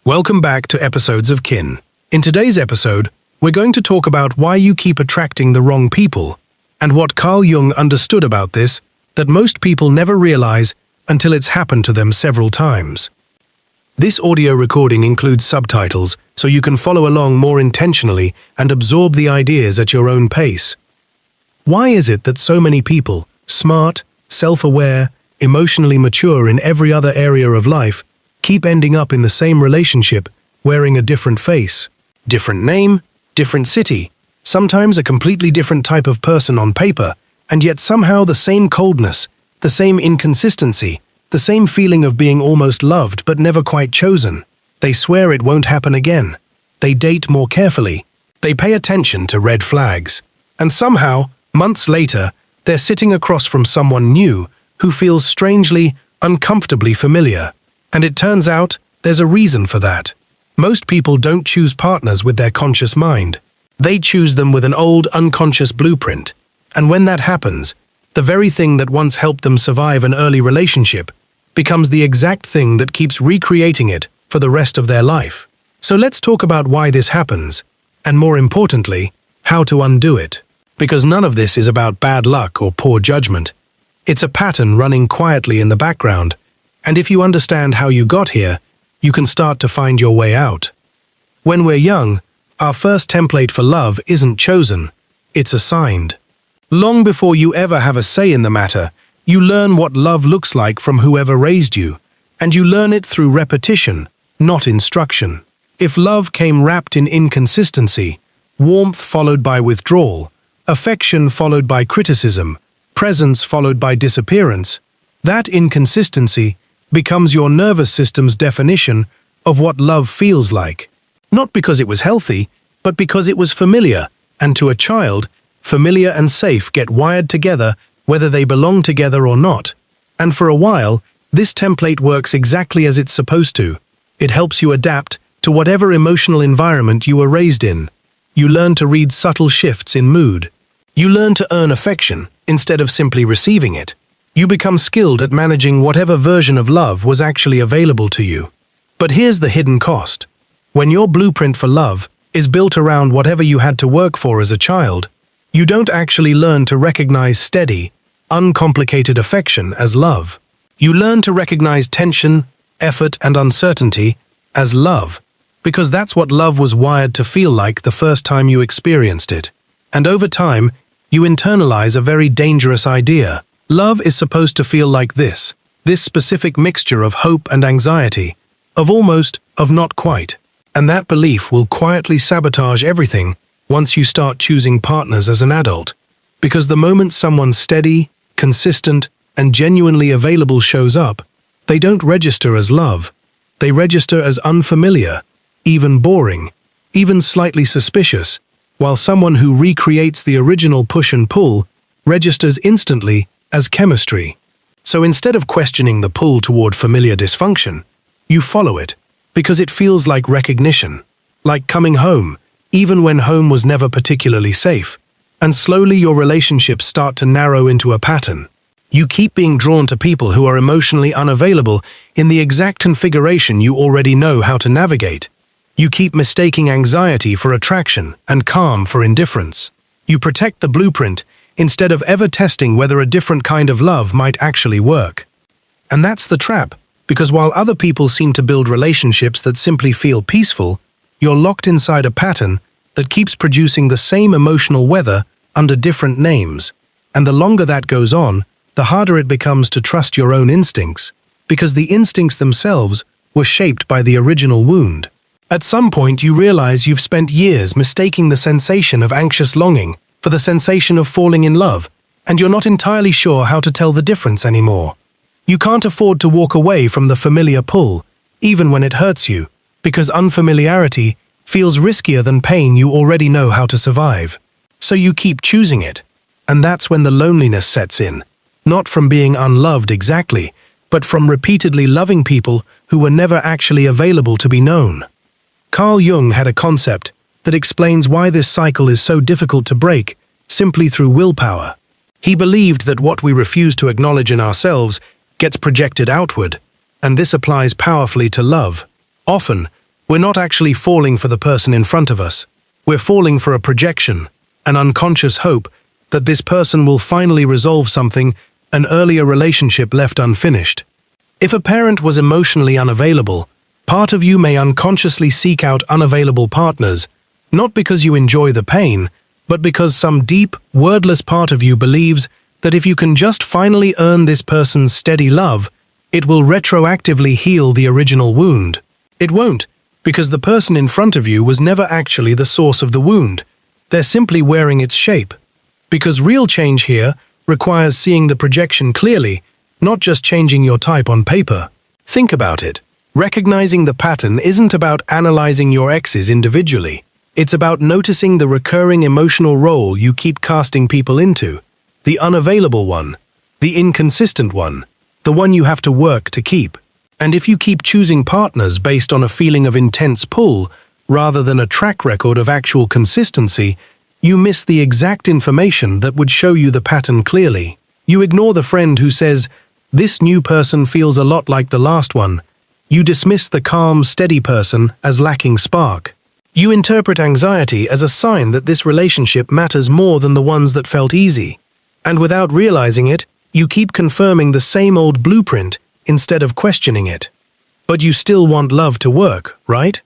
Welcome back to episodes of Kynn. In today's episode, we're going to talk about why you keep attracting the wrong people, and what Carl Jung understood about this that most people never realize until it's happened to them several times. This audio recording includes subtitles, so you can follow along more intentionally and absorb the ideas at your own pace. Why is it that so many people, smart, self-aware, emotionally mature in every other area of life, keep ending up in the same relationship, wearing a different face, different name, different city, sometimes a completely different type of person on paper, and yet somehow the same coldness, the same inconsistency, the same feeling of being almost loved but never quite chosen? They swear it won't happen again. They date more carefully. They pay attention to red flags. And somehow, months later, they're sitting across from someone new who feels strangely, uncomfortably familiar. And it turns out there's a reason for that. Most people don't choose partners with their conscious mind. They choose them with an old, unconscious blueprint. And when that happens, the very thing that once helped them survive an early relationship becomes the exact thing that keeps recreating it for the rest of their life. So let's talk about why this happens, and more importantly, how to undo it. Because none of this is about bad luck or poor judgment. It's a pattern running quietly in the background, and if you understand how you got here, you can start to find your way out. When we're young, our first template for love isn't chosen, it's assigned. Long before you ever have a say in the matter, you learn what love looks like from whoever raised you, and you learn it through repetition, not instruction. If love came wrapped in inconsistency, warmth followed by withdrawal, affection followed by criticism, presence followed by disappearance, that inconsistency becomes your nervous system's definition of what love feels like. Not because it was healthy, but because it was familiar, and to a child, familiar and safe get wired together whether they belong together or not. And for a while, this template works exactly as it's supposed to. It helps you adapt to whatever emotional environment you were raised in. You learn to read subtle shifts in mood. You learn to earn affection instead of simply receiving it. You become skilled at managing whatever version of love was actually available to you. But here's the hidden cost. When your blueprint for love is built around whatever you had to work for as a child, you don't actually learn to recognize steady, uncomplicated affection as love. You learn to recognize tension, effort, and uncertainty as love, because that's what love was wired to feel like the first time you experienced it. And over time, you internalize a very dangerous idea. Love is supposed to feel like this specific mixture of hope and anxiety, of almost, of not quite. And that belief will quietly sabotage everything once you start choosing partners as an adult. Because the moment someone steady, consistent, and genuinely available shows up, they don't register as love. They register as unfamiliar, even boring, even slightly suspicious, while someone who recreates the original push and pull registers instantly as chemistry. So instead of questioning the pull toward familiar dysfunction, you follow it, because it feels like recognition, like coming home, even when home was never particularly safe. And slowly your relationships start to narrow into a pattern. You keep being drawn to people who are emotionally unavailable in the exact configuration you already know how to navigate. You keep mistaking anxiety for attraction and calm for indifference. You protect the blueprint instead of ever testing whether a different kind of love might actually work. And that's the trap, because while other people seem to build relationships that simply feel peaceful, you're locked inside a pattern that keeps producing the same emotional weather under different names. And the longer that goes on, the harder it becomes to trust your own instincts, because the instincts themselves were shaped by the original wound. At some point you realize you've spent years mistaking the sensation of anxious longing for the sensation of falling in love, and you're not entirely sure how to tell the difference anymore. You can't afford to walk away from the familiar pull, even when it hurts you, because unfamiliarity feels riskier than pain you already know how to survive. So you keep choosing it, and that's when the loneliness sets in, not from being unloved exactly, but from repeatedly loving people who were never actually available to be known. Carl Jung had a concept that explains why this cycle is so difficult to break simply through willpower. He believed that what we refuse to acknowledge in ourselves gets projected outward, and this applies powerfully to love. Often, We're not actually falling for the person in front of us. We're falling for a projection, an unconscious hope that this person will finally resolve something an earlier relationship left unfinished. If a parent was emotionally unavailable, part of you may unconsciously seek out unavailable partners, not because you enjoy the pain, but because some deep, wordless part of you believes that if you can just finally earn this person's steady love, it will retroactively heal the original wound. It won't, because the person in front of you was never actually the source of the wound. They're simply wearing its shape. Because real change here requires seeing the projection clearly, not just changing your type on paper. Think about it. Recognizing the pattern isn't about analyzing your exes individually. It's about noticing the recurring emotional role you keep casting people into. The unavailable one, the inconsistent one, the one you have to work to keep. And if you keep choosing partners based on a feeling of intense pull, rather than a track record of actual consistency, you miss the exact information that would show you the pattern clearly. You ignore the friend who says, "This new person feels a lot like the last one." You dismiss the calm, steady person as lacking spark. You interpret anxiety as a sign that this relationship matters more than the ones that felt easy. And without realizing it, you keep confirming the same old blueprint instead of questioning it. But you still want love to work, right?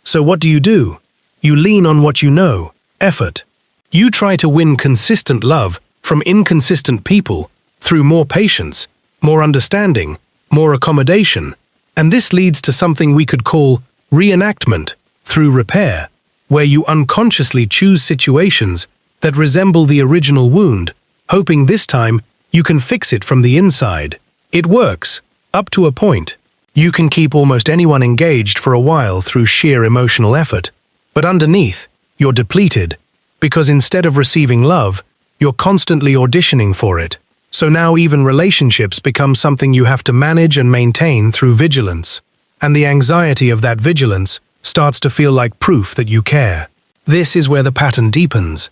So what do? You lean on what you know, effort. You try to win consistent love from inconsistent people through more patience, more understanding, more accommodation, and this leads to something we could call reenactment through repair, where you unconsciously choose situations that resemble the original wound, hoping this time you can fix it from the inside. It works, up to a point. You can keep almost anyone engaged for a while through sheer emotional effort, but underneath, you're depleted, because instead of receiving love, you're constantly auditioning for it. So now even relationships become something you have to manage and maintain through vigilance. And the anxiety of that vigilance starts to feel like proof that you care. This is where the pattern deepens.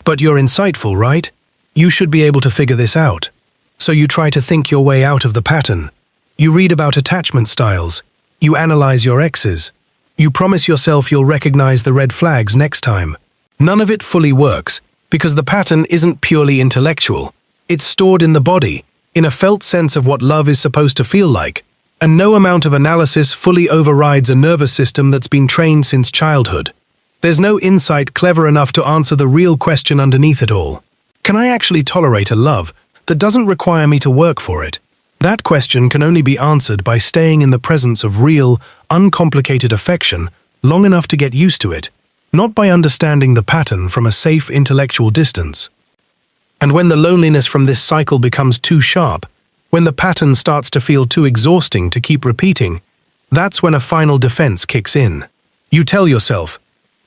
But you're insightful, right? You should be able to figure this out. So you try to think your way out of the pattern. You read about attachment styles. You analyze your exes. You promise yourself you'll recognize the red flags next time. None of it fully works, because the pattern isn't purely intellectual. It's stored in the body, in a felt sense of what love is supposed to feel like, and no amount of analysis fully overrides a nervous system that's been trained since childhood. There's no insight clever enough to answer the real question underneath it all. Can I actually tolerate a love that doesn't require me to work for it? That question can only be answered by staying in the presence of real, uncomplicated affection long enough to get used to it, not by understanding the pattern from a safe intellectual distance. And when the loneliness from this cycle becomes too sharp, when the pattern starts to feel too exhausting to keep repeating, that's when a final defense kicks in. You tell yourself,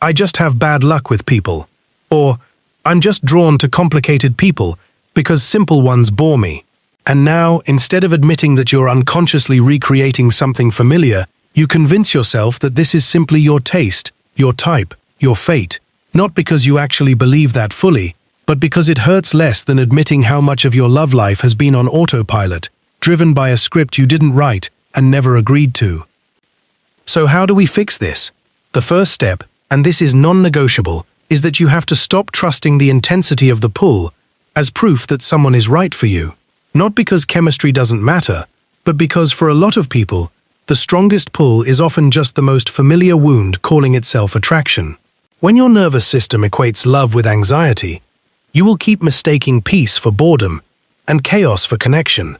"I just have bad luck with people," or "I'm just drawn to complicated people because simple ones bore me." And now, instead of admitting that you're unconsciously recreating something familiar, you convince yourself that this is simply your taste, your type, your fate, not because you actually believe that fully, but because it hurts less than admitting how much of your love life has been on autopilot, driven by a script you didn't write and never agreed to. So how do we fix this? The first step, and this is non-negotiable, is that you have to stop trusting the intensity of the pull as proof that someone is right for you. Not because chemistry doesn't matter, but because for a lot of people, the strongest pull is often just the most familiar wound calling itself attraction. When your nervous system equates love with anxiety, you will keep mistaking peace for boredom and chaos for connection,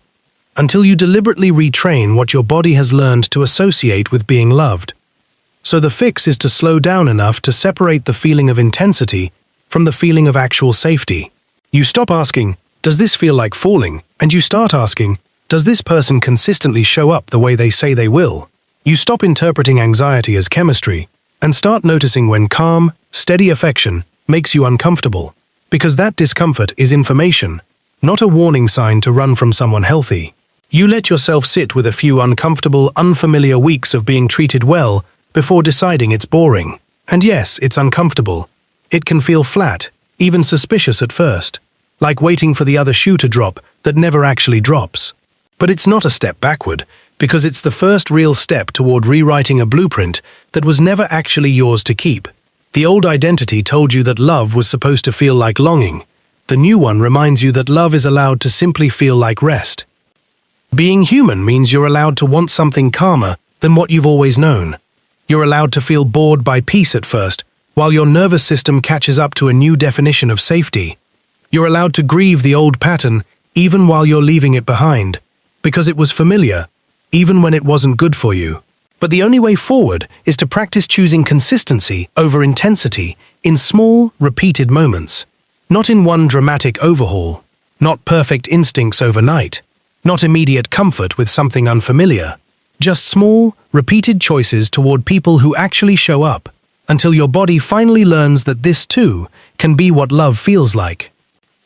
until you deliberately retrain what your body has learned to associate with being loved. So the fix is to slow down enough to separate the feeling of intensity from the feeling of actual safety. You stop asking, "Does this feel like falling?" and you start asking, "Does this person consistently show up the way they say they will?" You stop interpreting anxiety as chemistry and start noticing when calm, steady affection makes you uncomfortable, because that discomfort is information, not a warning sign to run from someone healthy. You let yourself sit with a few uncomfortable, unfamiliar weeks of being treated well before deciding it's boring. And yes, it's uncomfortable. It can feel flat, even suspicious at first, like waiting for the other shoe to drop that never actually drops. But it's not a step backward, because it's the first real step toward rewriting a blueprint that was never actually yours to keep. The old identity told you that love was supposed to feel like longing. The new one reminds you that love is allowed to simply feel like rest. Being human means you're allowed to want something calmer than what you've always known. You're allowed to feel bored by peace at first, while your nervous system catches up to a new definition of safety. You're allowed to grieve the old pattern even while you're leaving it behind, because it was familiar, even when it wasn't good for you. But the only way forward is to practice choosing consistency over intensity in small, repeated moments. Not in one dramatic overhaul, not perfect instincts overnight, not immediate comfort with something unfamiliar. Just small, repeated choices toward people who actually show up, until your body finally learns that this too can be what love feels like.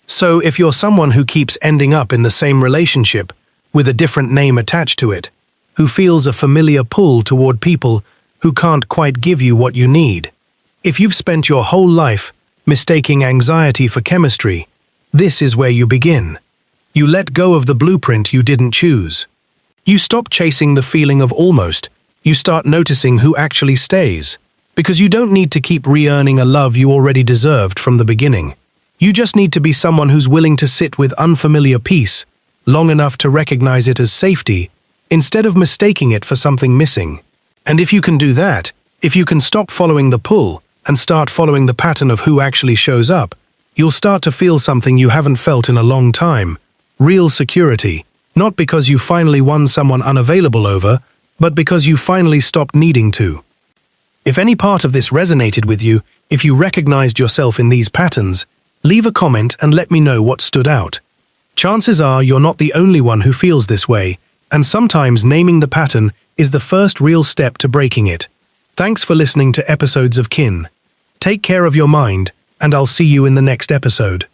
So if you're someone who keeps ending up in the same relationship, with a different name attached to it, who feels a familiar pull toward people who can't quite give you what you need, if you've spent your whole life mistaking anxiety for chemistry, this is where you begin. You let go of the blueprint you didn't choose. You stop chasing the feeling of almost. You start noticing who actually stays. Because you don't need to keep re-earning a love you already deserved from the beginning. You just need to be someone who's willing to sit with unfamiliar peace long enough to recognize it as safety instead of mistaking it for something missing. And if you can do that, if you can stop following the pull and start following the pattern of who actually shows up, you'll start to feel something you haven't felt in a long time. Real security, not because you finally won someone unavailable over, but because you finally stopped needing to. If any part of this resonated with you, if you recognized yourself in these patterns, leave a comment and let me know what stood out. Chances are you're not the only one who feels this way, and sometimes naming the pattern is the first real step to breaking it. Thanks for listening to episodes of Kynn. Take care of your mind, and I'll see you in the next episode.